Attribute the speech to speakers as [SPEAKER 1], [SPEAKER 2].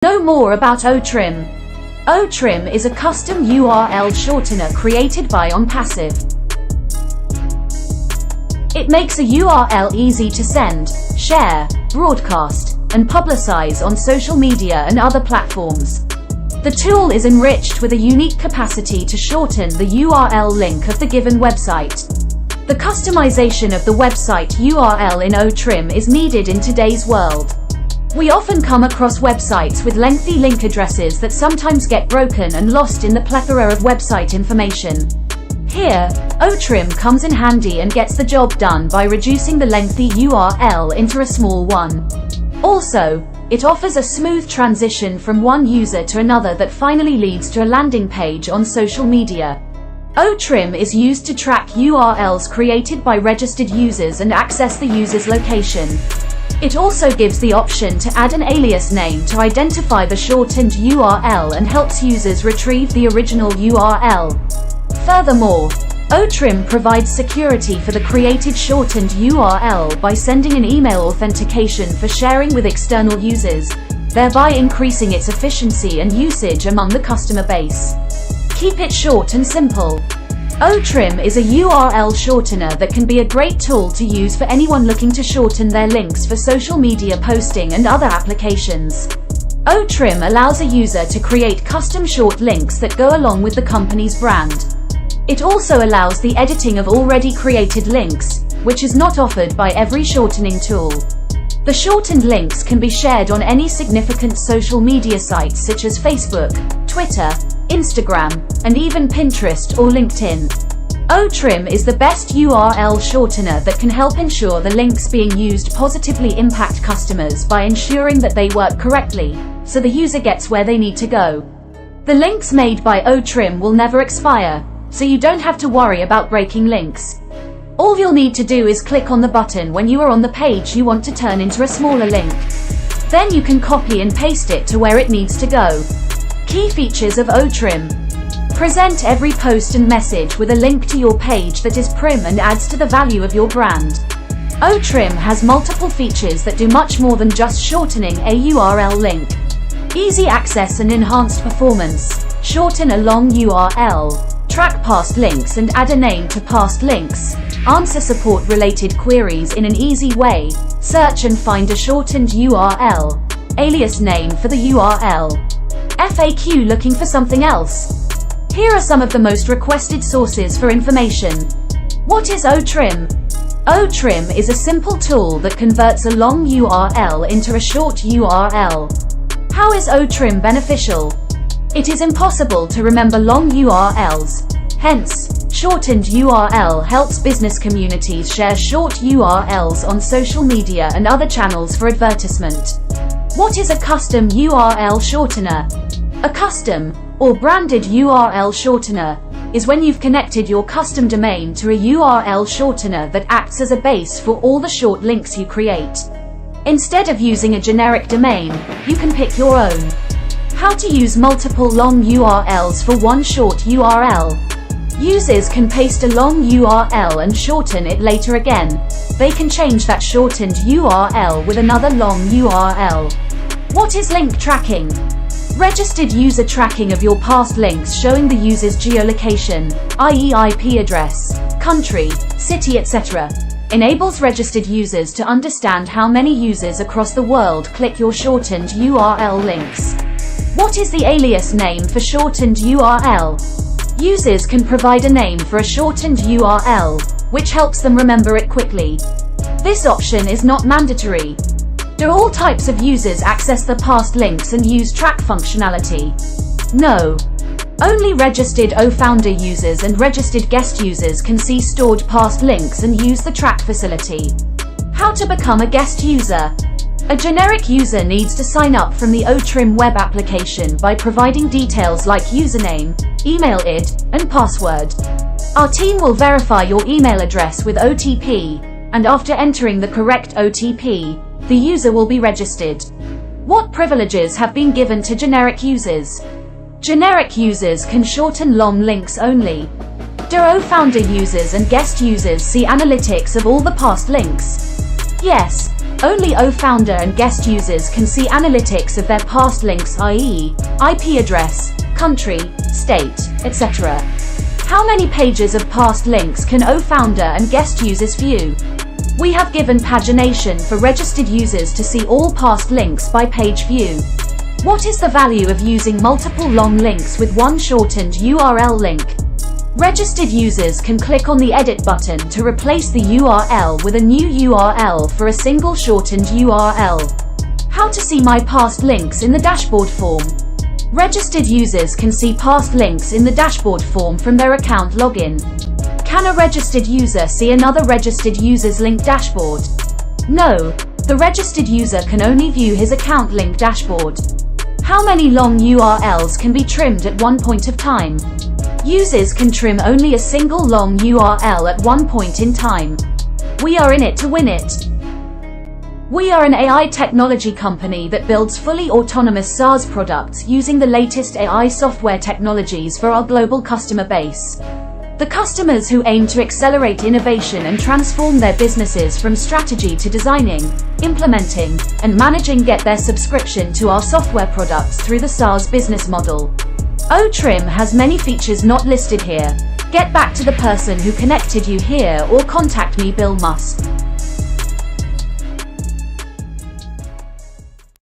[SPEAKER 1] Know more about OTrim. OTrim is a custom URL shortener created by ONPASSVE. It makes a URL easy to send, share, broadcast, and publicize on social media and other platforms. The tool is enriched with a unique capacity to shorten the URL link of the given website. The customization of the website URL in OTrim is needed in today's world. We often come across websites with lengthy link addresses that sometimes get broken and lost in the plethora of website information. Here, OTrim comes in handy and gets the job done by reducing the lengthy URL into a small one. Also, it offers a smooth transition from one user to another that finally leads to a landing page on social media. OTrim is used to track URLs created by registered users and access the user's location. It also gives the option to add an alias name to identify the shortened URL and helps users retrieve the original URL. Furthermore, OTrim provides security for the created shortened URL by sending an email authentication for sharing with external users, thereby increasing its efficiency and usage among the customer base. Keep it short and simple. OTrim is a URL shortener that can be a great tool to use for anyone looking to shorten their links for social media posting and other applications. OTrim allows a user to create custom short links that go along with the company's brand. It also allows the editing of already created links, which is not offered by every shortening tool. The shortened links can be shared on any significant social media sites such as Facebook, Twitter, Instagram, and even Pinterest or LinkedIn. OTrim is the best URL shortener that can help ensure the links being used positively impact customers by ensuring that they work correctly, so the user gets where they need to go. The links made by OTrim will never expire, so you don't have to worry about breaking links. All you'll need to do is click on the button when you are on the page you want to turn into a smaller link. Then you can copy and paste it to where it needs to go. Key features of OTrim. Present every post and message with a link to your page that is prim and adds to the value of your brand. OTrim has multiple features that do much more than just shortening a URL link. Easy access and enhanced performance. Shorten a long URL. Track past links and add a name to past links. Answer support-related queries in an easy way. Search and find a shortened URL. Alias name for the URL. FAQ looking for something else? Here are some of the most requested sources for information. What is OTrim? OTrim is a simple tool that converts a long URL into a short URL. How is OTrim beneficial? It is impossible to remember long URLs. Hence, shortened URL helps business communities share short URLs on social media and other channels for advertisement. What is a custom URL shortener? A custom, or branded URL shortener, is when you've connected your custom domain to a URL shortener that acts as a base for all the short links you create. Instead of using a generic domain, you can pick your own. How to use multiple long URLs for one short URL. Users can paste a long URL and shorten it later again. They can change that shortened URL with another long URL. What is link tracking? Registered user tracking of your past links showing the user's geolocation, i.e. IP address, country, city, etc., enables registered users to understand how many users across the world click your shortened URL links. What is the alias name for shortened URL? Users can provide a name for a shortened URL, which helps them remember it quickly. This option is not mandatory. Do all types of users access the past links and use track functionality? No. Only registered OFounder users and registered guest users can see stored past links and use the track facility. How to become a guest user? A generic user needs to sign up from the OTrim web application by providing details like username, email ID, and password. Our team will verify your email address with OTP, and after entering the correct OTP, the user will be registered. What privileges have been given to generic users? Generic users can shorten long links only. Do OFounder users and guest users see analytics of all the past links? Yes. Only O founder and guest users can see analytics of their past links, i.e., IP address, country, state, etc. How many pages of past links can O founder and guest users view? We have given pagination for registered users to see all past links by page view. What is the value of using multiple long links with one shortened URL link? Registered users can click on the edit button to replace the URL with a new URL for a single shortened URL. How to see my past links in the dashboard form? Registered users can see past links in the dashboard form from their account login. Can a registered user see another registered user's link dashboard? No, the registered user can only view his account link dashboard. How many long URLs can be trimmed at one point of time? Users can trim only a single long URL at one point in time. We are in it to win it. We are an AI technology company that builds fully autonomous SaaS products using the latest AI software technologies for our global customer base. The customers who aim to accelerate innovation and transform their businesses from strategy to designing, implementing, and managing get their subscription to our software products through the SaaS business model. OTrim has many features not listed here. Get back to the person who connected you here or contact me, Bill Musk.